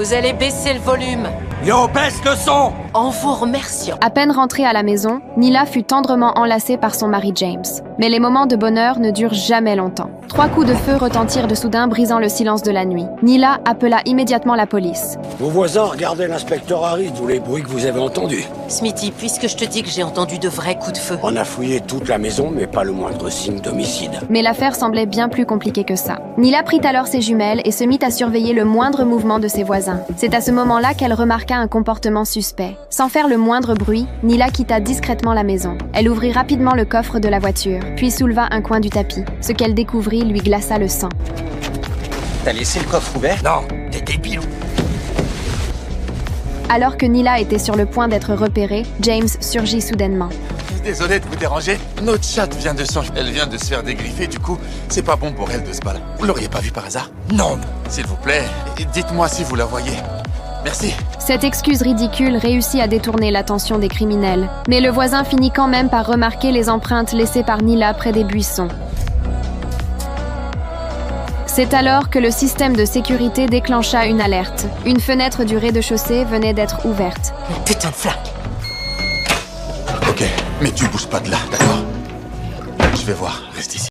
Vous allez baisser le volume. Yo, baisse le son! En vous remerciant. À peine rentrée à la maison, Nila fut tendrement enlacée par son mari James. Mais les moments de bonheur ne durent jamais longtemps. 3 coups de feu retentirent de soudain, brisant le silence de la nuit. Nila appela immédiatement la police. Vos voisins regardaient l'inspecteur Harris, d'où les bruits que vous avez entendus. Smithy, puisque je te dis que j'ai entendu de vrais coups de feu. On a fouillé toute la maison, mais pas le moindre signe d'homicide. Mais l'affaire semblait bien plus compliquée que ça. Nila prit alors ses jumelles et se mit à surveiller le moindre mouvement de ses voisins. C'est à ce moment-là qu'elle remarqua un comportement suspect. Sans faire le moindre bruit, Nila quitta discrètement la maison. Elle ouvrit rapidement le coffre de la voiture, puis souleva un coin du tapis. Ce qu'elle découvrit lui glaça le sang. T'as laissé le coffre ouvert? Non, t'es débile. Alors que Nila était sur le point d'être repérée, James surgit soudainement. Désolé de vous déranger. Notre chatte vient de changer. Elle vient de se faire dégriffer, du coup, c'est pas bon pour elle de se balader. Vous l'auriez pas vue par hasard? Non. S'il vous plaît, dites-moi si vous la voyez. Merci. Cette excuse ridicule réussit à détourner l'attention des criminels. Mais le voisin finit quand même par remarquer les empreintes laissées par Nila près des buissons. C'est alors que le système de sécurité déclencha une alerte. Une fenêtre du rez-de-chaussée venait d'être ouverte. Une putain de flingue. Ok, mais tu bouges pas de là, d'accord? Je vais voir, reste ici.